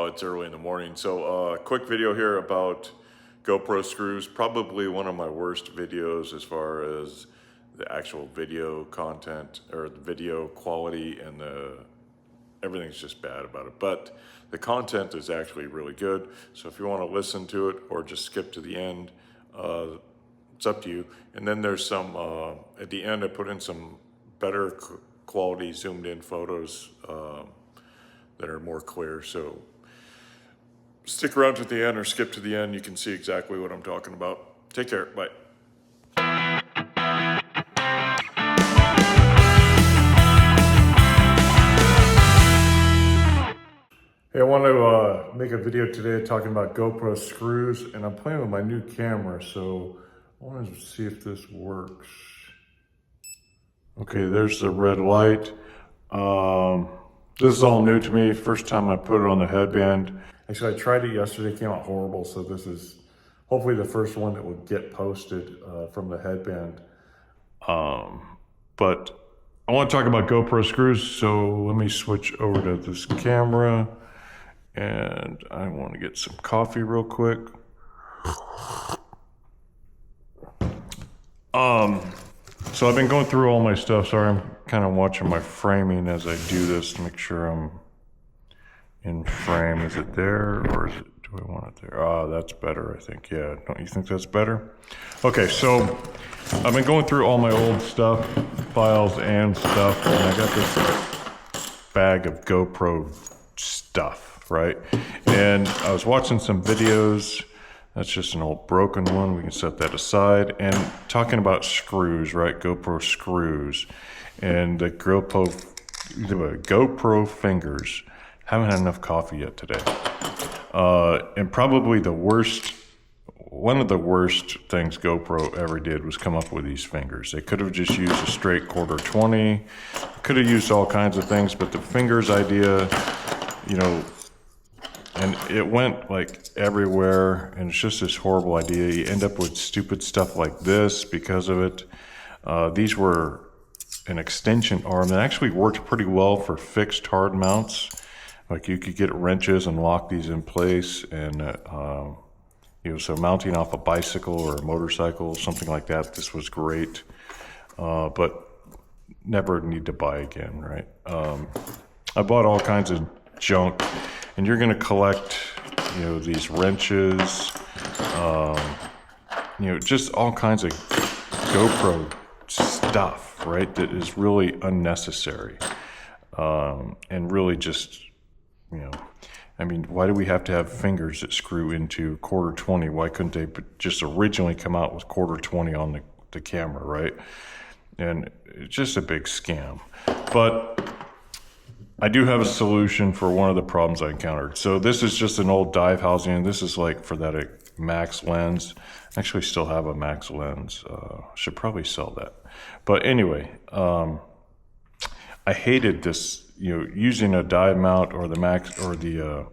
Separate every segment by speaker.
Speaker 1: It's early in the morning. So quick video here about GoPro Screws. Probably one of my worst videos as far as the actual video content or the video quality, and everything's just bad about it. But the content is actually really good. So if you want to listen to it or just skip to the end, it's up to you. And then there's some, at the end I put in some better quality zoomed in photos that are more clear. So stick around to the end or skip to the end. You can see exactly what I'm talking about. Take care. Bye. Hey, I want to make a video today talking about GoPro Screws, and I'm playing with my new camera, so I want to see if this works. Okay, there's the red light. This is all new to me. First time I put it on the headband. Actually, I tried it yesterday, it came out horrible, so this is hopefully the first one that will get posted from the headband. But I want to talk about GoPro Screws, so let me switch over to this camera, and I want to get some coffee real quick. So I've been going through all my stuff. Sorry, I'm kind of watching my framing as I do this to make sure I'm in frame. Is it there, or is it, do I want it there? Ah, that's better, I think. Yeah, don't you think that's better? Okay, so I've been going through all my old stuff, files and stuff, and I got this bag of GoPro stuff, right? And I was watching some videos. That's just an old broken one. We can set that aside. And talking about screws, right? GoPro screws. And the GoPro fingers. Haven't had enough coffee yet today. And probably one of the worst things GoPro ever did was come up with these fingers. They could have just used a straight quarter 20. Could have used all kinds of things, but the fingers idea, you know, and it went like everywhere, and it's just this horrible idea. You end up with stupid stuff like this because of it. These were an extension arm that actually worked pretty well for fixed hard mounts. Like you could get wrenches and lock these in place, and you know, so mounting off a bicycle or a motorcycle, something like that, this was great. But never need to buy again, right? I bought all kinds of junk. And you're going to collect, you know, these wrenches, you know, just all kinds of GoPro stuff, right, that is really unnecessary. And really just, you know, I mean, why do we have to have fingers that screw into quarter 20? Why couldn't they just originally come out with quarter 20 on the camera, right? And it's just a big scam. But I do have a solution for one of the problems I encountered. So this is just an old dive housing, and this is like for that max lens. I actually still have a max lens. Should probably sell that. But anyway, I hated this, you know, using a dive mount or the max or I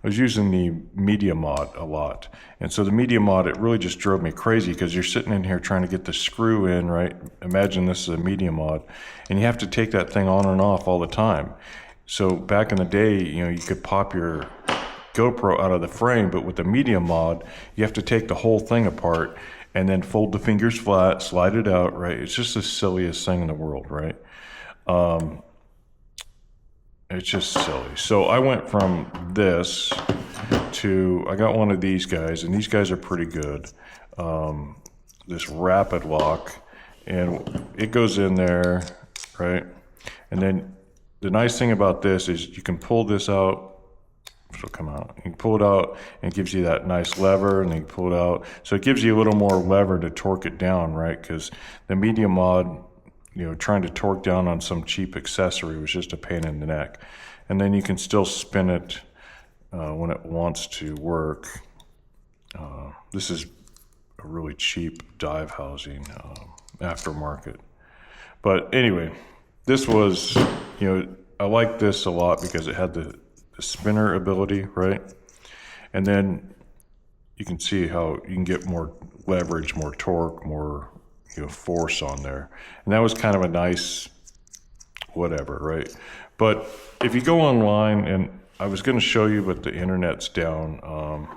Speaker 1: was using the media mod a lot. And so the media mod, it really just drove me crazy because you're sitting in here trying to get the screw in, right? Imagine this is a media mod, and you have to take that thing on and off all the time. So back in the day, you know, you could pop your GoPro out of the frame, but with the media mod, you have to take the whole thing apart and then fold the fingers flat, slide it out, right? It's just the silliest thing in the world, right? It's just silly. So I went from this to, I got one of these guys, and these guys are pretty good. This rapid lock, and it goes in there, right? And then the nice thing about this is you can pull this out. It'll come out. You can pull it out, and it gives you that nice lever, and then you pull it out. So it gives you a little more lever to torque it down, right? Because the media mod, you know, trying to torque down on some cheap accessory was just a pain in the neck. And then you can still spin it when it wants to work. This is a really cheap dive housing, aftermarket. But anyway, this was, you know, I like this a lot because it had the spinner ability, right? And then you can see how you can get more leverage, more torque, more, you know, force on there. And that was kind of a nice whatever, right? But if you go online, and I was going to show you, but the internet's down.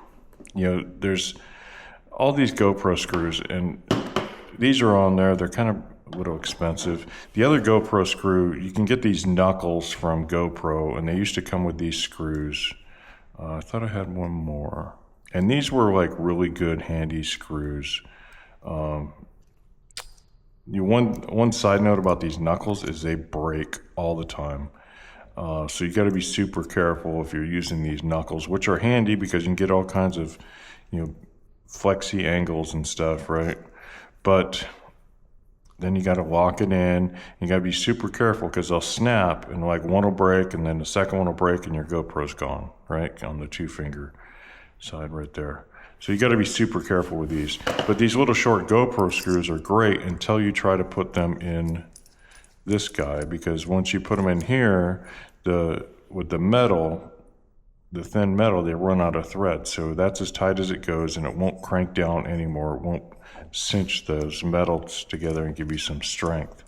Speaker 1: There's all these GoPro screws, and these are on there. They're kind of a little expensive. The other GoPro screw, you can get these knuckles from GoPro, and they used to come with these screws. I thought I had one more. And these were like really good, handy screws. One side note about these knuckles is they break all the time. So you got to be super careful if you're using these knuckles, which are handy because you can get all kinds of, flexy angles and stuff, right? But then you got to lock it in. You got to be super careful because they'll snap, and like one will break, and then the second one will break, and your GoPro's gone, right? On the 2-finger side right there. So you got to be super careful with these. But these little short GoPro screws are great until you try to put them in this guy, because once you put them in here, with the metal, the thin metal, they run out of thread. So that's as tight as it goes, and it won't crank down anymore. It won't cinch those metals together and give you some strength.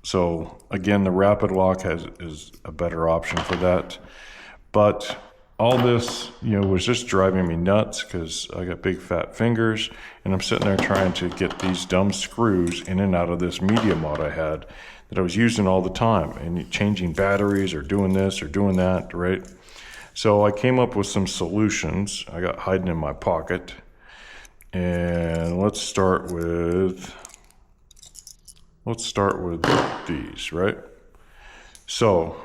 Speaker 1: So again, the rapid lock is a better option for that. But all this, was just driving me nuts because I got big fat fingers, and I'm sitting there trying to get these dumb screws in and out of this media mod I had that I was using all the time, and changing batteries or doing this or doing that, right? So I came up with some solutions I got hiding in my pocket. And let's start with these, right? So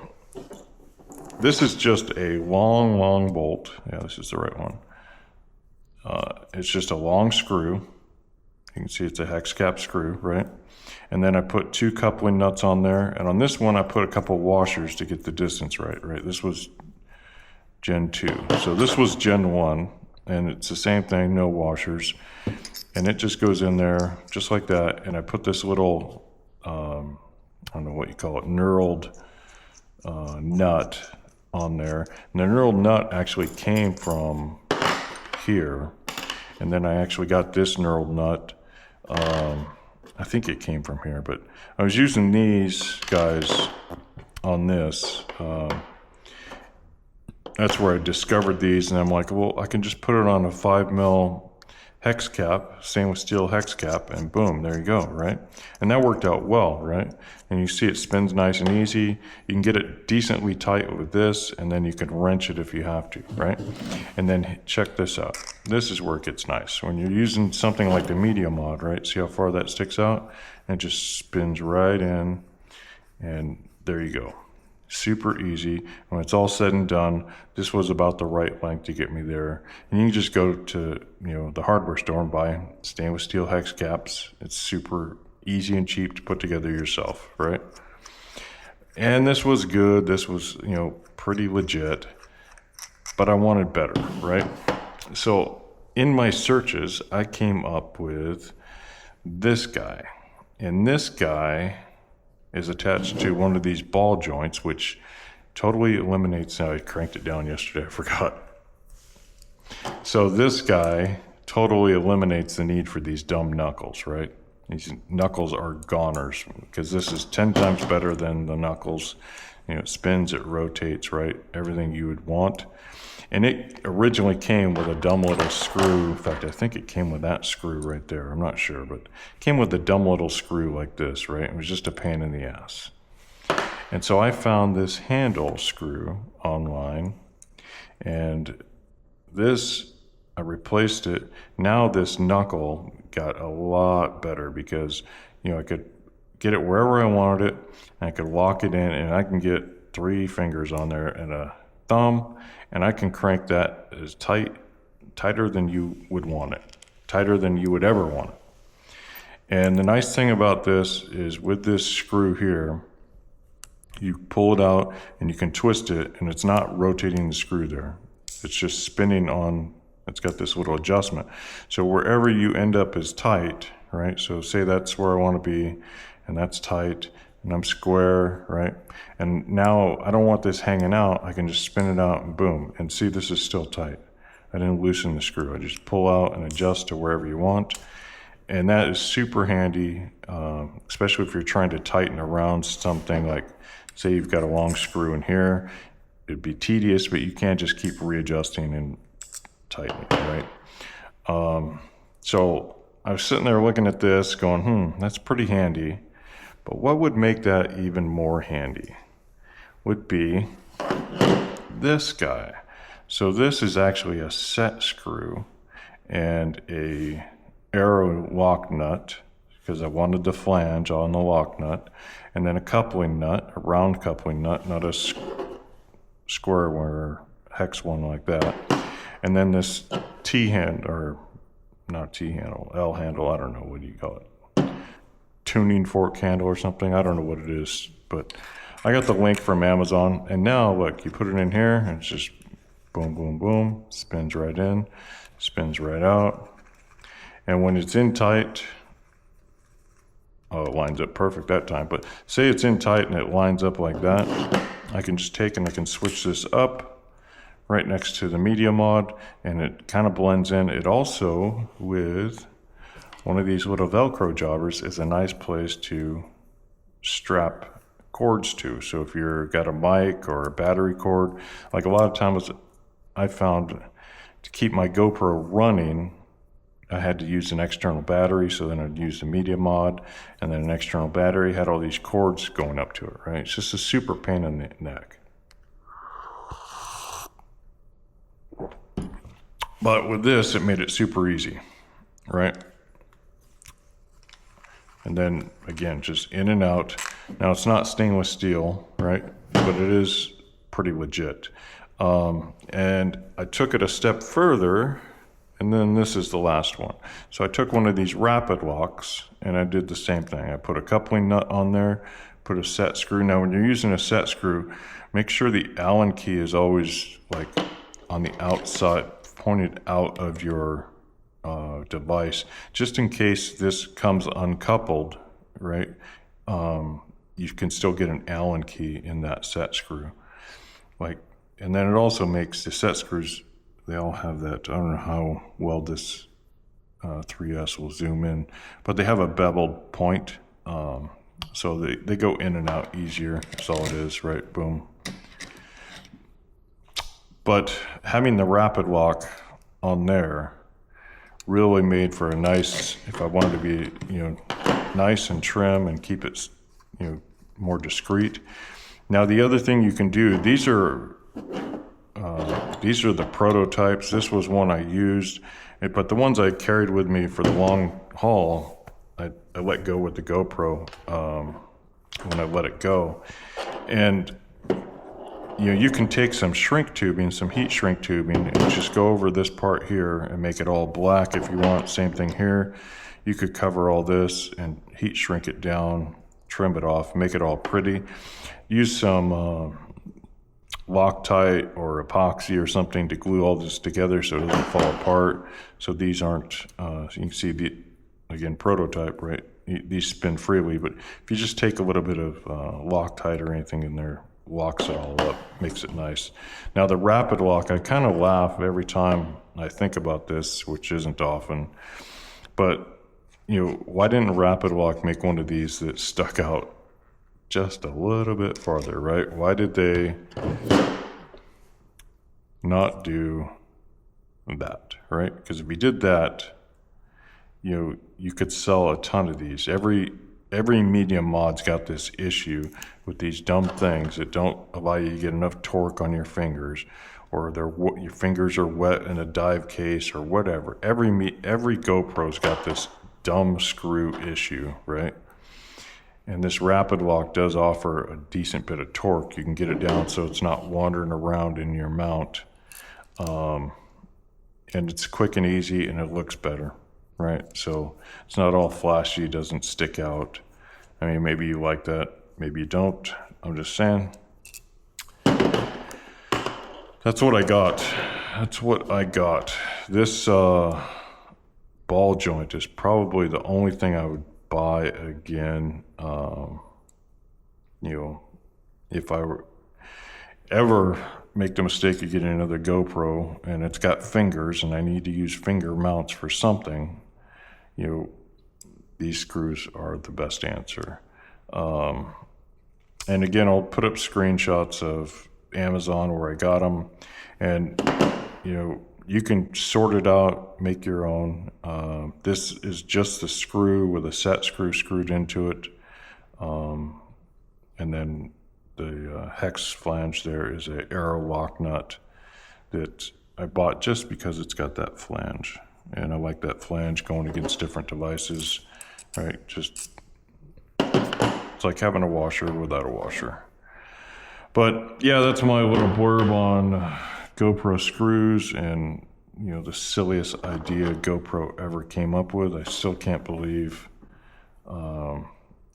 Speaker 1: this is just a long bolt. Yeah, this is the right one. It's just a long screw. You can see it's a hex cap screw, right? And then I put 2 coupling nuts on there. And on this one, I put a couple washers to get the distance right? This was Gen 2. So this was Gen 1. And it's the same thing, no washers. And it just goes in there just like that. And I put this little, I don't know what you call it, knurled nut on there. And the knurled nut actually came from here. And then I actually got this knurled nut. I think it came from here, but I was using these guys on this. That's where I discovered these, and I'm like, well, I can just put it on a 5mm hex cap, stainless steel hex cap, and boom, there you go, right? And that worked out well, right? And you see it spins nice and easy. You can get it decently tight with this, and then you can wrench it if you have to, right? And then check this out. This is where it gets nice. When you're using something like the media mod, right? See how far that sticks out? And it just spins right in, and there you go. Super easy. When it's all said and done, this was about the right length to get me there. And you can just go to the hardware store and buy stainless steel hex caps. It's super easy and cheap to put together yourself, right? And this was good. This was pretty legit, but I wanted better, right? So in my searches, I came up with this guy, and this guy is attached to one of these ball joints, which totally eliminates. Now I cranked it down yesterday, I forgot. So this guy totally eliminates the need for these dumb knuckles, right? These knuckles are goners, because this is 10 times better than the knuckles. It spins, it rotates, right? Everything you would want. And it originally came with a dumb little screw. In fact, I think it came with that screw right there. I'm not sure, but it came with a dumb little screw like this, right? It was just a pain in the ass. And so I found this handle screw online, and this, I replaced it. Now this knuckle got a lot better because, I could get it wherever I wanted it, and I could lock it in, and I can get 3 fingers on there and a thumb, and I can crank that as tighter than you would want it, tighter than you would ever want it. And the nice thing about this is with this screw here, you pull it out and you can twist it, and it's not rotating the screw there. It's just spinning on, it's got this little adjustment. So wherever you end up is tight, right? So say that's where I want to be, and that's tight, and I'm square, right? And now I don't want this hanging out. I can just spin it out and boom. And see, this is still tight. I didn't loosen the screw. I just pull out and adjust to wherever you want. And that is super handy, especially if you're trying to tighten around something like say you've got a long screw in here, it'd be tedious, but you can't just keep readjusting and tightening, right? So I was sitting there looking at this going, that's pretty handy. But what would make that even more handy would be this guy. So this is actually a set screw and a arrow lock nut, because I wanted the flange on the lock nut, and then a coupling nut, a round coupling nut, not a square or hex one like that. And then this T-handle, or not T-handle, L-handle, I don't know, what do you call it? Tuning fork handle or something, I don't know what it is, but I got the link from Amazon, and now look, you put it in here, and it's just boom, boom, boom, spins right in, spins right out, and when it's in tight, oh, it lines up perfect that time, but say it's in tight and it lines up like that, I can just take and I can switch this up right next to the media mod, and it kind of blends in. It also, with one of these little Velcro jobbers, is a nice place to strap cords to. So if you've got a mic or a battery cord, like a lot of times I found to keep my GoPro running, I had to use an external battery, so then I'd use the media mod, and then an external battery, had all these cords going up to it, right? It's just a super pain in the neck. But with this, it made it super easy, right? And then again, just in and out. Now it's not stainless steel, right? But it is pretty legit. And I took it a step further, and then this is the last one. So I took one of these rapid locks and I did the same thing. I put a coupling nut on there, put a set screw. Now when you're using a set screw, make sure the Allen key is always like on the outside, pointed out of your device, just in case this comes uncoupled, right? You can still get an Allen key in that set screw. And then it also makes the set screws, they all have that, I don't know how well this 3S will zoom in, but they have a beveled point, so they go in and out easier. That's all it is, right? Boom. But having the rapid lock on there really made for a nice, if I wanted to be, nice and trim and keep it, more discreet. Now the other thing you can do, these are the prototypes. This was one I used, but the ones I carried with me for the long haul, I let go with the GoPro when I let it go. And you can take some shrink tubing, some heat shrink tubing, and just go over this part here and make it all black if you want. Same thing here. You could cover all this and heat shrink it down, trim it off, make it all pretty. Use some Loctite or epoxy or something to glue all this together so it doesn't fall apart. So these aren't, so you can see again, prototype, right? These spin freely, but if you just take a little bit of Loctite or anything in there, locks it all up, makes it nice. Now the rapid lock, I kind of laugh every time I think about this, which isn't often, but why didn't rapid lock make one of these that stuck out just a little bit farther, right? Why did they not do that, right? Because if you did that, you could sell a ton of these. Every medium mod's got this issue with these dumb things that don't allow you to get enough torque on your fingers, or your fingers are wet in a dive case or whatever. Every GoPro's got this dumb screw issue, right? And this rapid lock does offer a decent bit of torque. You can get it down so it's not wandering around in your mount. And it's quick and easy, and it looks better, right? So it's not all flashy, doesn't stick out. I mean, maybe you like that, maybe you don't. I'm just saying. That's what I got. That's what I got. This ball joint is probably the only thing I would buy again. If I were ever make the mistake of getting another GoPro and it's got fingers and I need to use finger mounts for something, these screws are the best answer. And again, I'll put up screenshots of Amazon where I got them, and you can sort it out, make your own. This is just the screw with a set screw screwed into it, and then the hex flange there is a arrow lock nut that I bought just because it's got that flange, and I like that flange going against different devices, right? It's like having a washer without a washer. But yeah, that's my little blurb on GoPro screws, and the silliest idea GoPro ever came up with. I still can't believe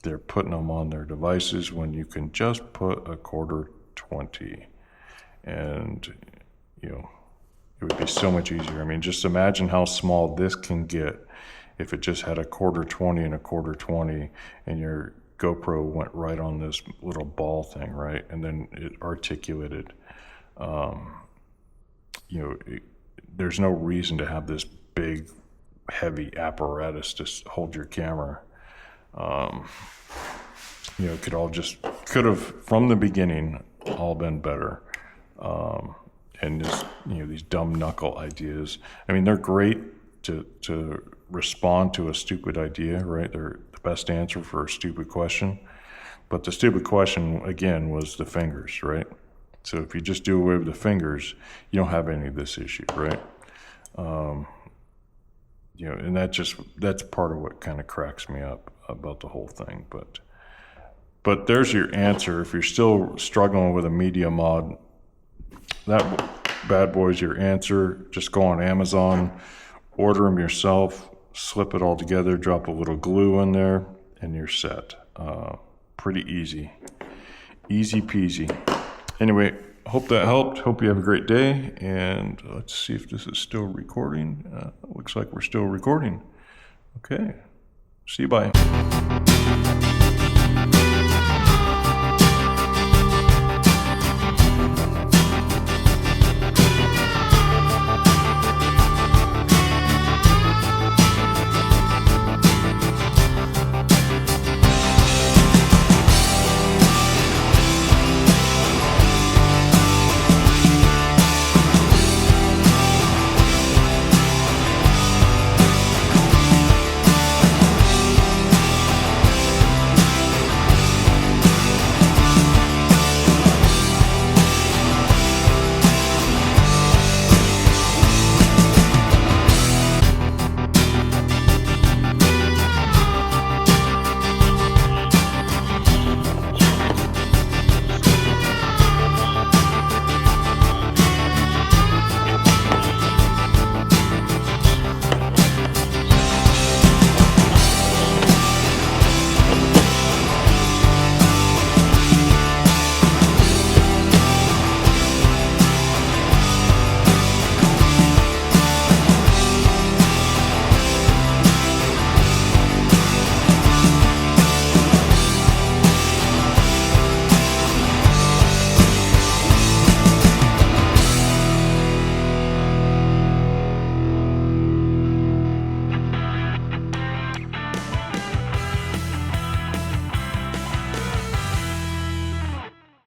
Speaker 1: they're putting them on their devices when you can just put a quarter 20, and it would be so much easier. I mean, just imagine how small this can get if it just had a quarter 20 and a quarter 20, and your GoPro went right on this little ball thing, right? And then it articulated. There's no reason to have this big, heavy apparatus to hold your camera. It could have from the beginning all been better. And this, these dumb knuckle ideas. I mean, they're great to respond to a stupid idea, right? They're the best answer for a stupid question. But the stupid question, again, was the fingers, right? So if you just do away with the fingers, you don't have any of this issue, right? And that's part of what kind of cracks me up about the whole thing. But there's your answer. If you're still struggling with a media mod, that bad boy's your answer. Just go on Amazon, order them yourself, slip it all together, drop a little glue in there, and you're set. Pretty easy. Easy peasy. Anyway, hope that helped. Hope you have a great day. And let's see if this is still recording. Looks like we're still recording. Okay. See you, bye.